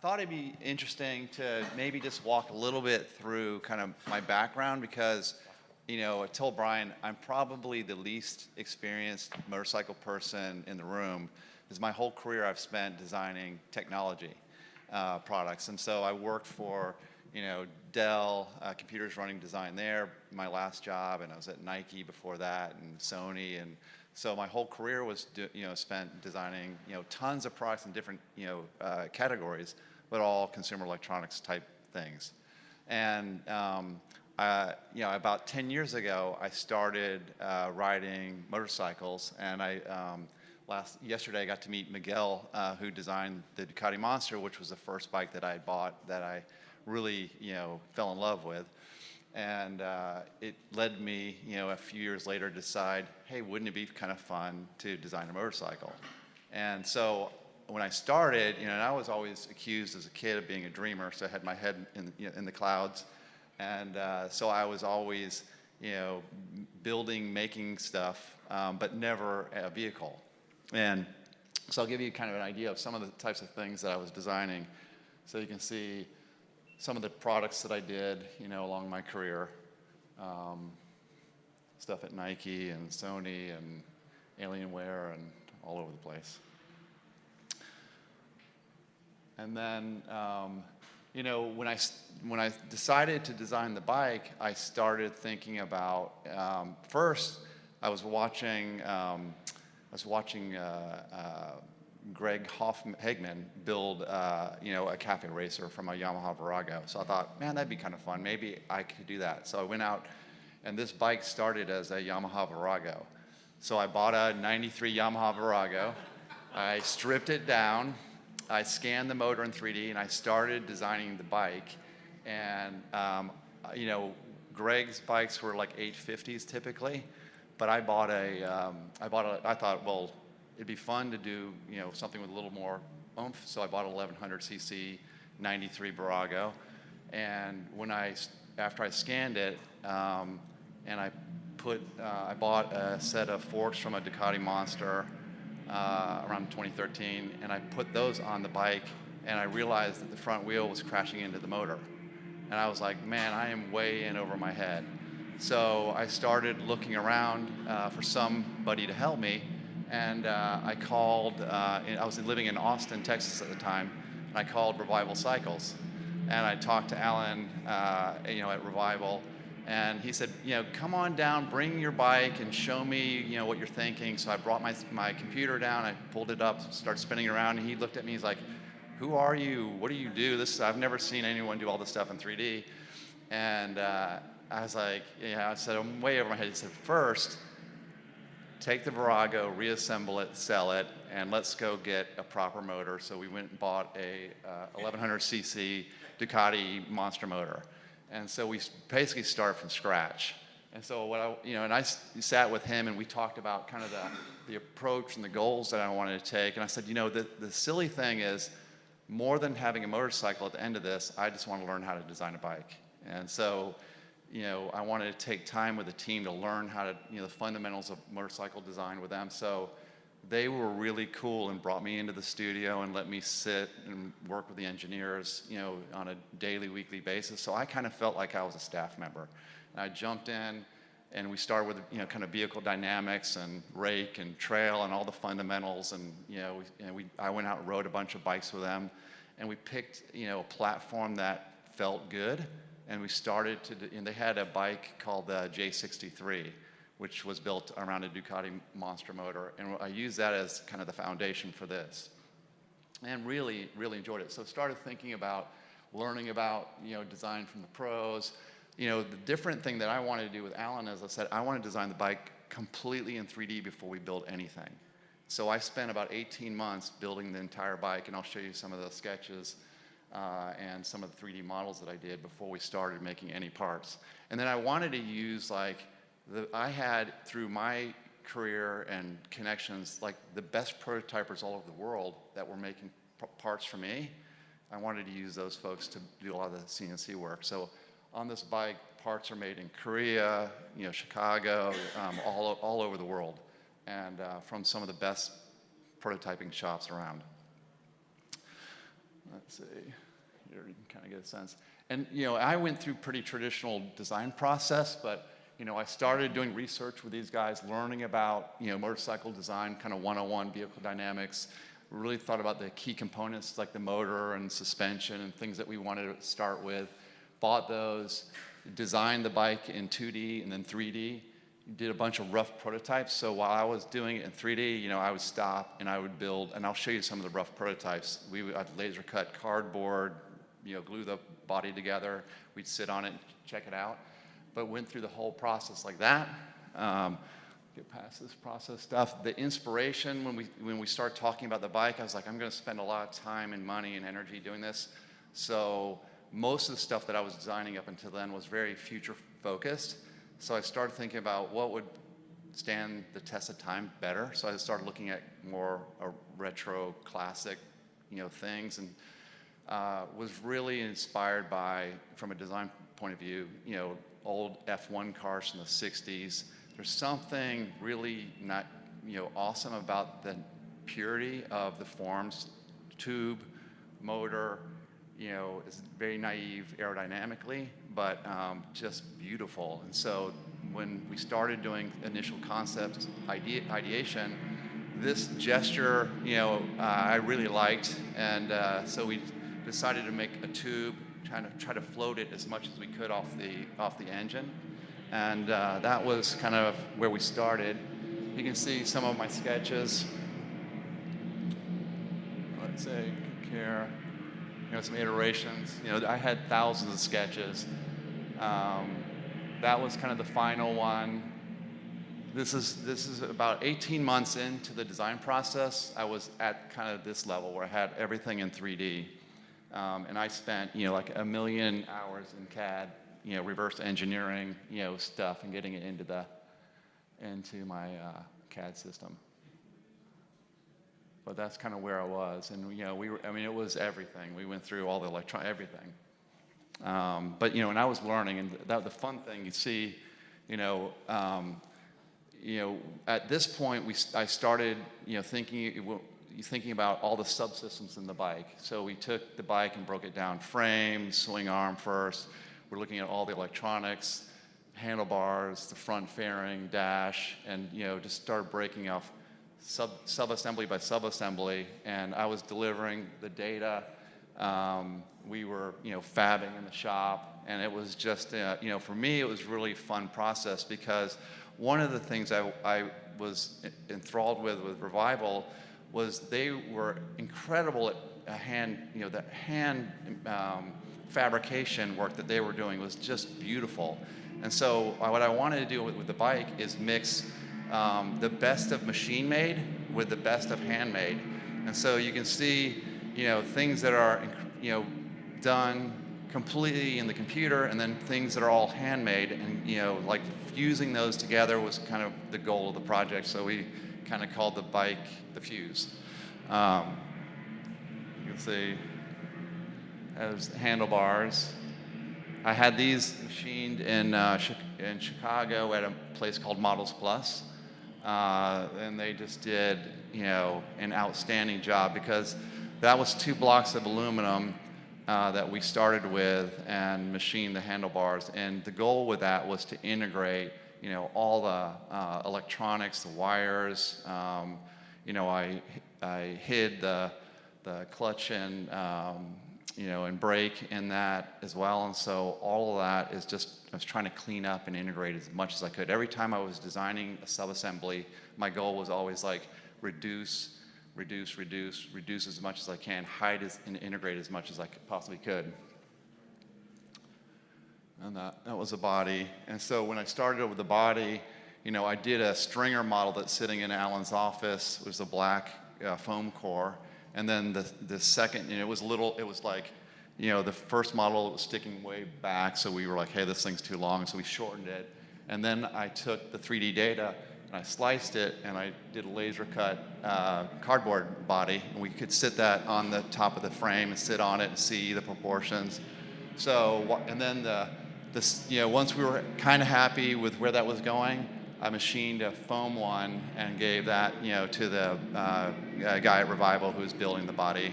thought it'd be interesting to maybe just walk a little bit through kind of my background because, I told Brian I'm probably the least experienced motorcycle person in the room because my whole career I've spent designing technology products. And so I worked for, Dell, computers running design there, my last job, and I was at Nike before that and Sony. And so my whole career was, spent designing, tons of products in different, categories, but all consumer electronics type things. And about 10 years ago, I started riding motorcycles, and yesterday I got to meet Miguel, who designed the Ducati Monster, which was the first bike that I bought that I really, fell in love with. And it led me, a few years later to decide, hey, wouldn't it be kind of fun to design a motorcycle? And so when I started, and I was always accused as a kid of being a dreamer, so I had my head in the clouds. And so I was always, building, making stuff, but never a vehicle. And so I'll give you kind of an idea of some of the types of things that I was designing. So you can see some of the products that I did, along my career. Stuff at Nike and Sony and Alienware and all over the place. And then, when I decided to design the bike, I started thinking about, first I was watching Greg Hegman build, a cafe racer from a Yamaha Virago. So I thought, man, that'd be kind of fun. Maybe I could do that. So I went out, and this bike started as a Yamaha Virago. So I bought a '93 Yamaha Virago. I stripped it down. I scanned the motor in 3D, and I started designing the bike. And, Greg's bikes were like 850s typically, but I thought, well, it'd be fun to do, something with a little more oomph. So I bought an 1100cc '93 Virago. And after I scanned it, and I bought a set of forks from a Ducati Monster around 2013, and I put those on the bike, and I realized that the front wheel was crashing into the motor. And I was like, man, I am way in over my head. So I started looking around for somebody to help me, and I called, I was living in Austin, Texas at the time, and I called Revival Cycles. And I talked to Alan, at Revival, and he said, come on down, bring your bike and show me, what you're thinking. So I brought my computer down, I pulled it up, started spinning around, and he looked at me, he's like, who are you? What do you do? I've never seen anyone do all this stuff in 3D. And I was like, I said, I'm way over my head. He said, first, take the Virago, reassemble it, sell it, and let's go get a proper motor. So we went and bought a 1100cc Ducati Monster motor. And so we basically started from scratch. And so I sat with him, and we talked about kind of the approach and the goals that I wanted to take. And I said, the silly thing is, more than having a motorcycle at the end of this, I just want to learn how to design a bike. And so, I wanted to take time with the team to learn how to, the fundamentals of motorcycle design with them. So they were really cool and brought me into the studio and let me sit and work with the engineers, on a daily, weekly basis. So I kind of felt like I was a staff member. And I jumped in, and we started with, kind of vehicle dynamics and rake and trail and all the fundamentals. And, I went out and rode a bunch of bikes with them. And we picked, a platform that felt good. And we started and they had a bike called the J63, which was built around a Ducati Monster motor. And I used that as kind of the foundation for this. And really, really enjoyed it. So started thinking about learning about, design from the pros. The different thing that I wanted to do with Alan, as I said, I want to design the bike completely in 3D before we build anything. So I spent about 18 months building the entire bike, and I'll show you some of the sketches and some of the 3D models that I did before we started making any parts. And then I wanted to use, I had, through my career and connections, the best prototypers all over the world that were making parts for me. I wanted to use those folks to do a lot of the CNC work. So on this bike, parts are made in Korea, Chicago, all over the world, and from some of the best prototyping shops around. let's see, here you can kind of get a sense. And, I went through pretty traditional design process, but, I started doing research with these guys, learning about, motorcycle design, kind of 101 vehicle dynamics, really thought about the key components like the motor and suspension and things that we wanted to start with, bought those, designed the bike in 2D and then 3D, did a bunch of rough prototypes. So while I was doing it in 3D, I would stop and I would build, and I'll show you some of the rough prototypes. I'd laser cut cardboard, glue the body together. We'd sit on it and check it out. But went through the whole process like that. Get past this process stuff. The inspiration, when we started talking about the bike, I was like, I'm going to spend a lot of time and money and energy doing this. So most of the stuff that I was designing up until then was very future focused. So I started thinking about what would stand the test of time better. So I started looking at more retro, classic, things, and was really inspired by, from a design point of view, old F1 cars from the 60s. There's something really not, awesome about the purity of the forms, tube, motor, it's very naive aerodynamically, but just beautiful. And so when we started doing initial concept ideation, this gesture, I really liked, and so we decided to make a tube, try to float it as much as we could off the engine, and that was kind of where we started. You can see some of my sketches. Let's say compare, some iterations. I had thousands of sketches. That was kind of the final one. This is about 18 months into the design process. I was at kind of this level where I had everything in 3D. And I spent, like 1 million hours in CAD, reverse engineering, stuff and getting it into my CAD system. But that's kind of where I was, and it was everything. We went through all the everything. But and I was learning, and the fun thing you see, at this point I started, thinking about all the subsystems in the bike. So we took the bike and broke it down: frame, swing arm first. We're looking at all the electronics, handlebars, the front fairing, dash, and just started breaking off sub-assembly by sub-assembly. And I was delivering the data. We were fabbing in the shop, and it was just for me it was really a fun process, because one of the things I was enthralled with Revival was they were incredible at the hand fabrication work that they were doing was just beautiful. And so what I wanted to do with the bike is mix the best of machine made with the best of handmade. And so you can see, things that are, done completely in the computer, and then things that are all handmade, and like fusing those together was kind of the goal of the project. So we kind of called the bike the Fuse. You can see as handlebars. I had these machined in Chicago at a place called Models Plus, and they just did an outstanding job, because that was 2 blocks of aluminum that we started with and machined the handlebars. And the goal with that was to integrate all the electronics, the wires. I hid the clutch and and brake in that as well. And so all of that is just, I was trying to clean up and integrate as much as I could. Every time I was designing a sub-assembly, my goal was always like reduce as much as I can, hide and integrate as much as I possibly could. And that was the body. And so when I started with the body, I did a stringer model that's sitting in Alan's office. It was a black foam core. And then the second, it was like, the first model was sticking way back, so we were like, hey, this thing's too long, so we shortened it. And then I took the 3D data, and I sliced it, and I did a laser cut cardboard body, and we could sit that on the top of the frame and sit on it and see the proportions. So, and then once we were kind of happy with where that was going, I machined a foam one and gave that, to the guy at Revival who's building the body.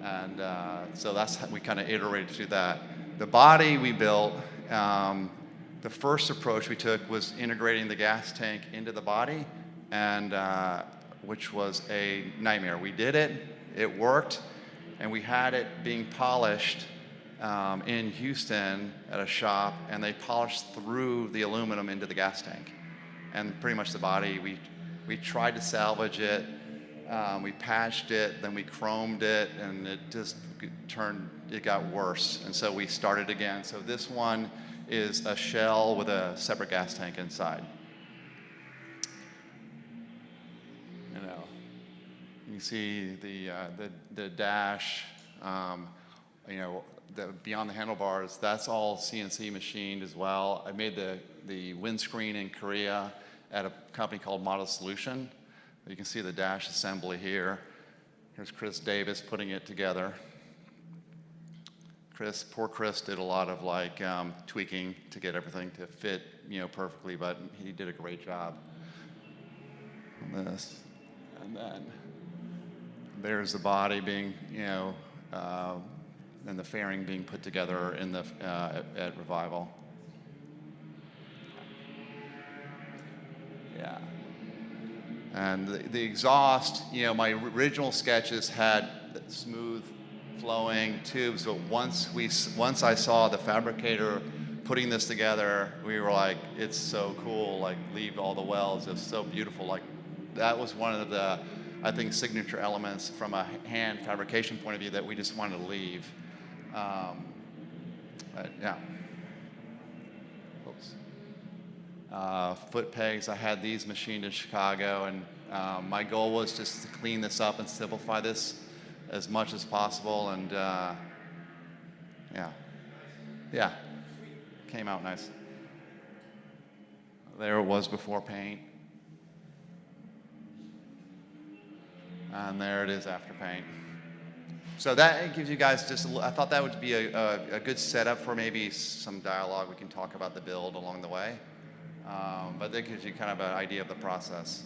And so that's how we kind of iterated through that. The body we built, the first approach we took was integrating the gas tank into the body, and which was a nightmare. We did it, it worked, and we had it being polished in Houston at a shop, and they polished through the aluminum into the gas tank. And pretty much the body, we tried to salvage it, we patched it, then we chromed it, and it just it got worse. And so we started again. So this one is a shell with a separate gas tank inside. You know, you can see the dash, you know, beyond the handlebars, that's all CNC machined as well. I made the windscreen in Korea at a company called Model Solution. You can see the dash assembly here. Here's Chris Davis putting it together. Poor Chris did a lot of like tweaking to get everything to fit, you know, perfectly, but he did a great job on this. And then there's the body being, you know, and the fairing being put together in the at Revival. Yeah. And the exhaust, you know, my original sketches had smooth flowing tubes, but once I saw the fabricator putting this together, we were like, it's so cool, like leave all the wells, it's so beautiful. Like that was one of the, I think, signature elements from a hand fabrication point of view that we just wanted to leave. But yeah. Oops. Foot pegs, I had these machined in Chicago, and my goal was just to clean this up and simplify this as much as possible, and yeah, came out nice. There it was before paint, and there it is after paint. So that gives you guys just I thought that would be a good setup for maybe some dialogue. We can talk about the build along the way, but that gives you kind of an idea of the process.